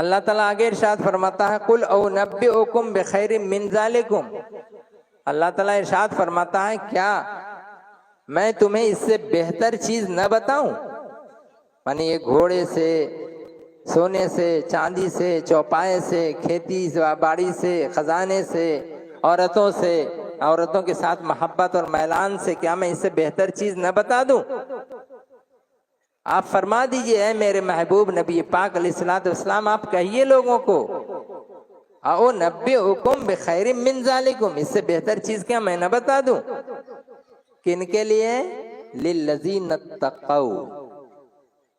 اللہ تعالیٰ آگے ارشاد فرماتا ہے قل او نبئکم بخیر من ذالکم، اللہ تعالیٰ ارشاد فرماتا ہے کیا میں تمہیں اس سے بہتر چیز نہ بتاؤں؟ یعنی یہ گھوڑے سے، سونے سے، چاندی سے، چوپائے سے، کھیتی باڑی سے، خزانے سے، عورتوں سے، عورتوں کے ساتھ محبت اور میلان سے، کیا میں اس سے بہتر چیز نہ بتا دوں؟ آپ فرما دیجئے اے میرے محبوب نبی پاک علیہ الصلوۃ والسلام، آپ کہیے لوگوں کو او نبئکم بخیر من ذالکم، اس سے بہتر چیز کیا میں نہ بتا دوں؟ کن کے لیے؟ للذین اتقوا،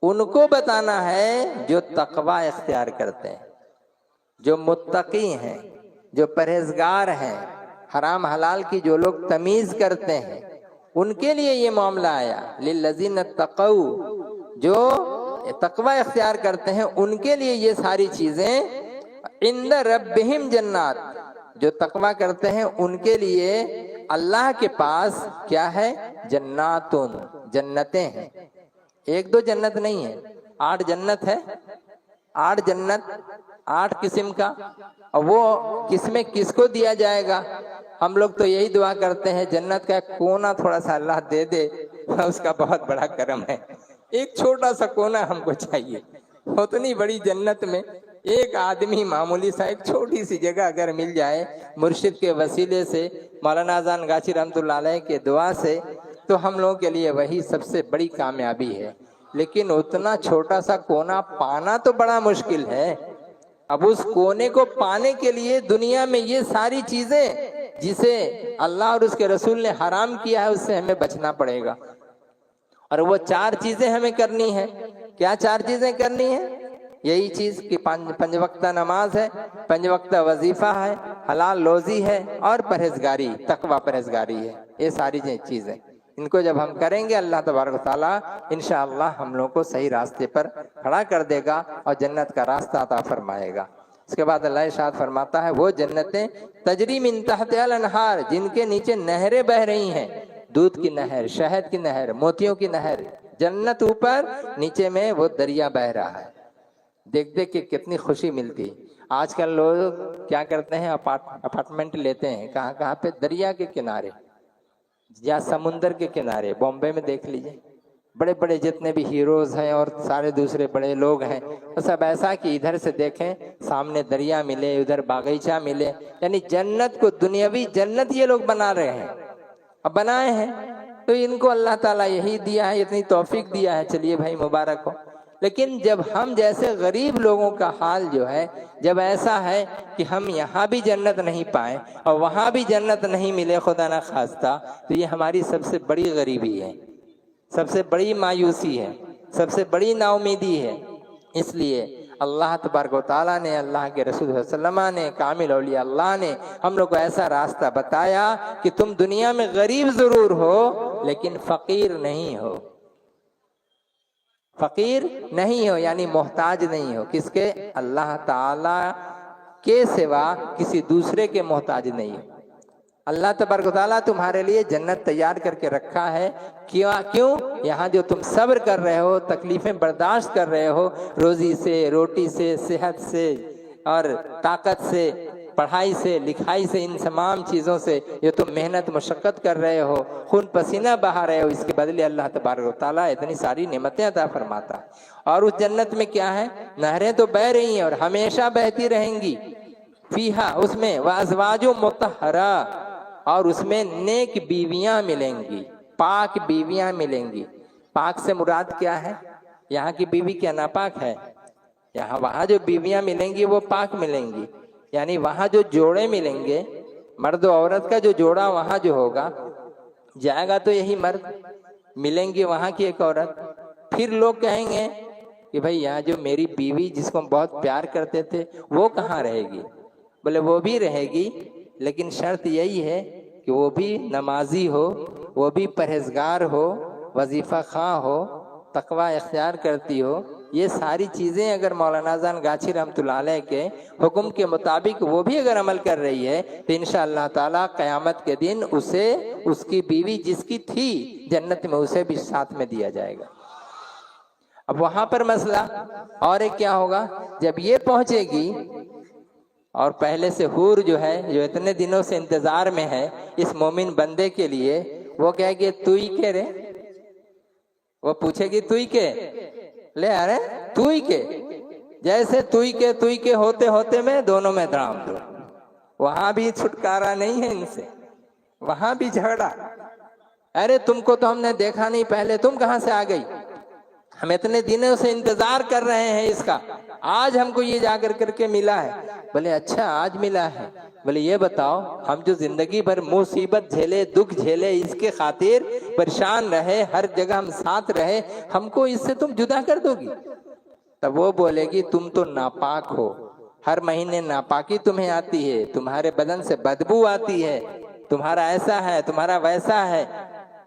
ان کو بتانا ہے جو تقوی اختیار کرتے ہیں، جو متقی ہیں، جو پرہیزگار ہیں، حرام حلال کی جو لوگ تمیز کرتے ہیں، ان کے لیے یہ معاملہ آیا۔ للذین اتقوا، جو تقوی اختیار کرتے ہیں ان کے لیے یہ ساری چیزیں۔ عند ربہم جنات، جو تقوی کرتے ہیں ان کے لیے اللہ کے پاس کیا ہے؟ جناتن، جنتیں ہیں۔ ایک دو جنت نہیں ہے، 8 جنت ہے، 8 جنت، 8 قسم کا۔ اور وہ کس میں کس کو دیا جائے گا؟ ہم لوگ تو یہی دعا کرتے ہیں جنت کا ایک کونا تھوڑا سا اللہ دے دے، اس کا بہت بڑا کرم ہے۔ ایک چھوٹا سا کونا ہم کو چاہیے، اتنی بڑی جنت میں ایک آدمی معمولی سا ایک چھوٹی سی جگہ اگر مل جائے مرشد کے وسیلے سے، مولانا اذان گاچی رحمۃ اللہ علیہ کے دعا سے، تو ہم لوگوں کے لیے وہی سب سے بڑی کامیابی ہے۔ لیکن اتنا چھوٹا سا کونا پانا تو بڑا مشکل ہے۔ اب اس کونے کو پانے کے لیے دنیا میں یہ ساری چیزیں جسے اللہ اور اس کے رسول نے حرام کیا ہے اس سے ہمیں بچنا پڑے گا۔ اور وہ 4 چیزیں ہمیں کرنی ہے۔ کیا 4 چیزیں کرنی ہیں؟ یہی چیز کہ 5 وقتہ نماز ہے، 5 وقتہ وظیفہ ہے، حلال روزی ہے، اور پرہیزگاری، تقوی پرہیزگاری ہے۔ یہ ساری چیزیں ان کو جب ہم کریں گے اللہ تبارک و تعالیٰ انشاءاللہ ہم لوگوں کو صحیح راستے پر کھڑا کر دے گا اور جنت کا راستہ عطا فرمائے گا۔ اس کے بعد اللہ ارشاد فرماتا ہے وہ جنتیں تجری من تحتها الانہار، جن کے نیچے نہریں بہ رہی ہیں، دودھ کی نہر، شہد کی نہر، موتیوں کی نہر، جنت اوپر، نیچے میں وہ دریا بہ رہا ہے۔ دیکھ دیکھ کے کتنی خوشی ملتی۔ آج کل لوگ کیا کرتے ہیں؟ اپارٹمنٹ لیتے ہیں، کہاں کہاں پہ؟ دریا کے کنارے یا سمندر کے کنارے۔ بامبے میں دیکھ لیجئے بڑے بڑے جتنے بھی ہیروز ہیں اور سارے دوسرے بڑے لوگ ہیں، وہ سب ایسا کہ ادھر سے دیکھیں سامنے دریا ملے، ادھر باغیچہ ملے، یعنی جنت کو دنیاوی جنت یہ لوگ بنا رہے ہیں۔ اب بنائے ہیں تو ان کو اللہ تعالیٰ یہی دیا ہے، اتنی توفیق دیا ہے، چلیے بھائی مبارک ہو۔ لیکن جب ہم جیسے غریب لوگوں کا حال جو ہے، جب ایسا ہے کہ ہم یہاں بھی جنت نہیں پائیں اور وہاں بھی جنت نہیں ملے خدا نہ خواستہ، تو یہ ہماری سب سے بڑی غریبی ہے، سب سے بڑی مایوسی ہے، سب سے بڑی نا امیدی ہے۔ اس لیے اللہ تبارک و تعالیٰ نے، اللہ کے رسول صلی اللہ علیہ وسلم نے، کامل اولیاء اللہ نے ہم لوگ کو ایسا راستہ بتایا کہ تم دنیا میں غریب ضرور ہو لیکن فقیر نہیں ہو، فقیر نہیں ہو یعنی محتاج نہیں ہو۔ کس کے؟ اللہ تعالیٰ کے سوا کسی دوسرے کے محتاج نہیں ہو۔ اللہ تبارک و تعالیٰ تمہارے لیے جنت تیار کر کے رکھا ہے۔ کیوں؟ یہاں جو تم صبر کر رہے ہو، تکلیفیں برداشت کر رہے ہو، روزی سے، روٹی سے، صحت سے اور طاقت سے، پڑھائی سے، لکھائی سے، ان تمام چیزوں سے جو تم محنت مشقت کر رہے ہو، خون پسینہ بہا رہے ہو، اس کے بدلے اللہ تبارک و تعالیٰ اتنی ساری نعمتیں عطا فرماتا ہے۔ اور اس جنت میں کیا ہے؟ نہریں تو بہہ رہی ہیں اور ہمیشہ بہتی رہیں گی۔ فیہا، اس میں، وازواج مطہرہ، اور اس میں نیک بیویاں ملیں گی، پاک بیویاں ملیں گی۔ پاک سے مراد کیا ہے؟ یہاں کی بیوی کیا ناپاک ہے؟ وہاں جو بیویاں ملیں گی وہ پاک ملیں گی، یعنی وہاں جو جوڑے ملیں گے، مرد و عورت کا جو جوڑا وہاں جو ہوگا، جائے گا تو یہی مرد، ملیں گی وہاں کی ایک عورت۔ پھر لوگ کہیں گے کہ بھئی یہاں جو میری بیوی جس کو ہم بہت پیار کرتے تھے وہ کہاں رہے گی؟ بولے وہ بھی رہے گی، لیکن شرط یہی ہے کہ وہ بھی نمازی ہو، وہ بھی پرہیزگار ہو، وظیفہ خواں ہو، تقوی اختیار کرتی ہو۔ یہ ساری چیزیں اگر مولانا اذان گاچھی رحمۃ اللہ علیہ کے حکم کے مطابق وہ بھی اگر عمل کر رہی ہے تو انشاءاللہ تعالیٰ قیامت کے دن اسے اس کی بیوی جس کی تھی جنت میں اسے بھی ساتھ میں دیا جائے گا۔ اب وہاں پر مسئلہ اور ایک کیا ہوگا، جب یہ پہنچے گی اور پہلے سے حور جو ہے، جو اتنے دنوں سے انتظار میں ہے اس مومن بندے کے لیے، وہ کہے گی تو ہی کے رے، وہ پوچھے گی تو ہی کے، لے ارے تو ہی کے، جیسے تو ہی کے ہوتے ہوتے میں دونوں میں درام دو، وہاں بھی چھٹکارا نہیں ہے ان سے، وہاں بھی جھگڑا، ارے تم کو تو ہم نے دیکھا نہیں پہلے، تم کہاں سے آ گئی، ہم اتنے دنوں سے انتظار کر رہے ہیں اس کا، آج ہم کو یہ جا کر کے ملا ہے۔ بولے اچھا آج ملا ہے، بولے یہ بتاؤ ہم جو زندگی بھر مصیبت جھیلے، دکھ جھیلے، اس کے خاطر پریشان رہے، ہر جگہ ہم ساتھ رہے، ہم کو اس سے تم جدا کر دو گی؟ تب وہ بولے گی تم تو ناپاک ہو، ہر مہینے ناپاکی تمہیں آتی ہے، تمہارے بدن سے بدبو آتی ہے، تمہارا ایسا ہے، تمہارا ویسا ہے،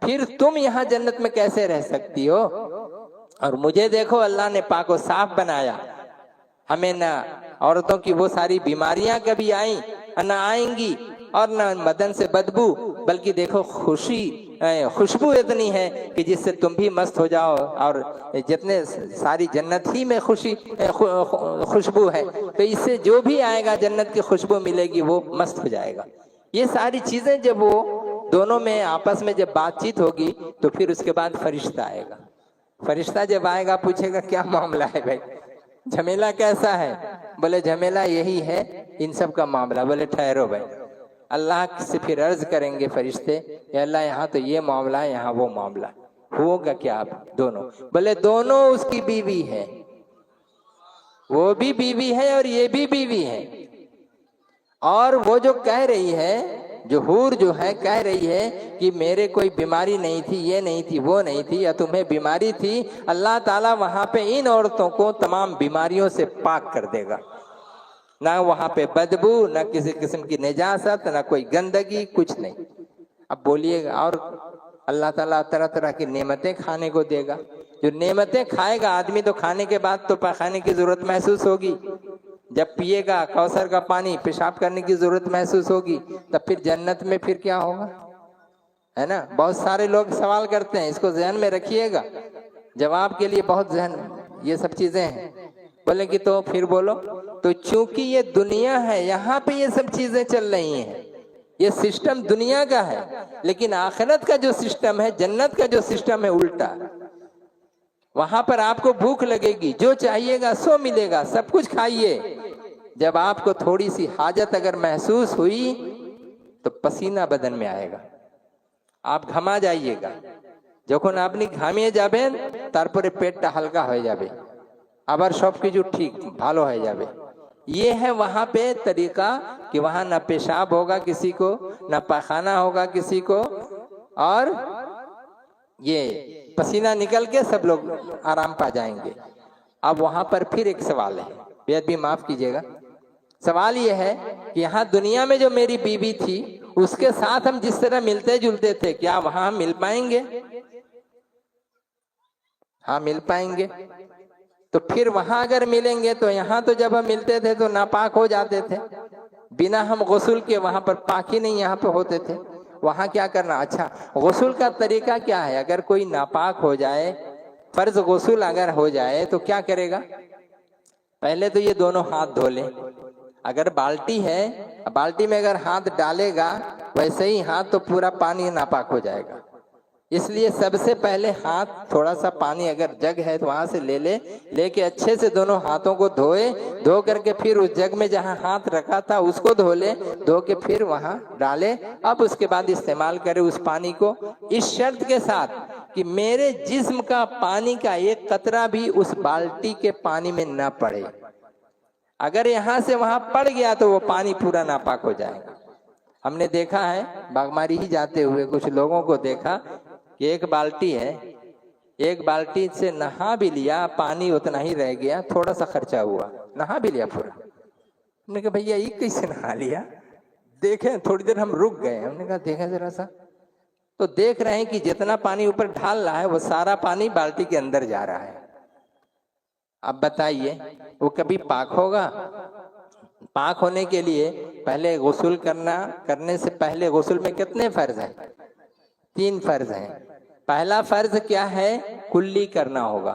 پھر تم یہاں جنت میں کیسے رہ سکتی ہو؟ اور مجھے دیکھو اللہ نے پاک و صاف بنایا، ہمیں نہ عورتوں کی وہ ساری بیماریاں کبھی آئیں نہ آئیں گی، اور نہ بدن سے بدبو، بلکہ دیکھو خوشبو اتنی ہے کہ جس سے تم بھی مست ہو جاؤ، اور جتنے ساری جنت ہی میں خوشبو ہے، تو اس سے جو بھی آئے گا جنت کی خوشبو ملے گی وہ مست ہو جائے گا۔ یہ ساری چیزیں جب وہ دونوں میں آپس میں جب بات چیت ہوگی تو پھر اس کے بعد فرشتہ آئے گا، فرشتہ جب آئے گا پوچھے گا کیا معاملہ ہے بھائی، جھمیلا کیسا ہے؟ بولے جھمیلا یہی ہے ان سب کا معاملہ۔ بولے ٹھہرو بھائی، اللہ سے پھر عرض کریں گے فرشتے، اے اللہ یہاں تو یہ معاملہ ہے، یہاں وہ معاملہ ہوگا کیا آپ دونوں؟ بولے دونوں اس کی بیوی ہے، وہ بھی بیوی ہے اور یہ بھی بیوی ہے، اور وہ جو کہہ رہی ہے، جو حور جو ہے کہہ رہی ہے کہ میرے کوئی بیماری نہیں تھی، یہ نہیں تھی، وہ نہیں تھی، یا تمہیں بیماری تھی، اللہ تعالیٰ وہاں پہ ان عورتوں کو تمام بیماریوں سے پاک کر دے گا، نہ وہاں پہ بدبو، نہ کسی قسم کی نجاست، نہ کوئی گندگی، کچھ نہیں۔ اب بولیے گا، اور اللہ تعالیٰ طرح طرح کی نعمتیں کھانے کو دے گا، جو نعمتیں کھائے گا آدمی تو کھانے کے بعد تو پاخانے کی ضرورت محسوس ہوگی، جب پیے گا کوثر کا پانی پیشاب کرنے کی ضرورت محسوس ہوگی، تب پھر جنت میں پھر کیا ہوگا، ہے نا؟ بہت سارے لوگ سوال کرتے ہیں، اس کو ذہن میں رکھیے گا، جواب کے لیے بہت ذہن یہ سب چیزیں ہیں۔ بولے کہ تو پھر بولو، تو چونکہ یہ دنیا ہے یہاں پہ یہ سب چیزیں چل رہی ہیں، یہ سسٹم دنیا کا ہے، لیکن آخرت کا جو سسٹم ہے، جنت کا جو سسٹم ہے الٹا، وہاں پر آپ کو بھوک لگے گی، جو چاہیے گا سو ملے گا، سب کچھ کھائیے، جب آپ کو تھوڑی سی حاجت اگر محسوس ہوئی تو پسینہ بدن میں آئے گا، آپ گھما جائیے گا، যখন আপনি ঘামিয়ে যাবেন তারপরে পেটটা হালকা হয়ে যাবে, আবার সবকিছু ঠিক ভালো হয়ে যাবে। یہ ہے وہاں پہ طریقہ کہ وہاں نہ پیشاب ہوگا کسی کو، نہ پاخانہ ہوگا کسی کو، اور یہ پسینہ نکل کے سب لوگ آرام پا جائیں گے۔ اب وہاں پر پھر ایک سوال ہے، بیعت بھی معاف کیجیے گا، سوال یہ ہے کہ یہاں دنیا میں جو میری بیوی تھی اس کے ساتھ ہم جس طرح ملتے جلتے تھے، کیا وہاں مل پائیں گے؟ ہاں مل پائیں گے۔ تو پھر وہاں اگر ملیں گے تو یہاں تو جب ہم ملتے تھے تو ناپاک ہو جاتے تھے، بنا ہم غسل کے، وہاں پر پاکی نہیں یہاں پہ ہوتے تھے، وہاں کیا کرنا؟ اچھا غسل کا طریقہ کیا ہے؟ اگر کوئی ناپاک ہو جائے، فرض غسل اگر ہو جائے تو کیا کرے گا؟ پہلے تو یہ دونوں ہاتھ دھو لے، اگر بالٹی ہے بالٹی میں اگر ہاتھ ڈالے گا ویسے ہی ہاتھ تو پورا پانی ناپاک ہو جائے گا، اس لیے سب سے پہلے ہاتھ تھوڑا سا پانی اگر جگ ہے تو وہاں سے لے کے اچھے سے دونوں ہاتھوں کو دھوئے، دھو کر کے پھر اس جگ میں جہاں ہاتھ رکھا تھا اس کو دھو لے، دھو کے پھر وہاں ڈالے، اب اس کے بعد استعمال کرے اس پانی کو، اس شرط کے ساتھ کہ میرے جسم کا پانی کا ایک قطرہ بھی اس بالٹی کے پانی میں نہ پڑے، اگر یہاں سے وہاں پڑ گیا تو وہ پانی پورا ناپاک ہو جائے گا۔ ہم نے دیکھا ہے باغماری ہی جاتے ہوئے کچھ لوگوں کو دیکھا کہ ایک بالٹی ہے، ایک بالٹی سے نہا بھی لیا، پانی اتنا ہی رہ گیا، تھوڑا سا خرچہ ہوا، نہا بھی لیا پورا۔ ہم نے کہا بھیا یہ کیسے نہا لیا؟ دیکھیں تھوڑی دیر ہم رک گئے، ہم نے کہا دیکھیں ذرا سا، تو دیکھ رہے ہیں کہ جتنا پانی اوپر ڈھال رہا ہے وہ سارا پانی بالٹی کے اندر جا رہا ہے۔ اب بتائیے وہ کبھی پاک ہوگا؟ پاک ہونے کے لیے پہلے غسل کرنے سے پہلے غسل میں کتنے فرض ہیں؟ 3 فرض ہیں۔ پہلا فرض کیا ہے؟ کلی کرنا ہوگا،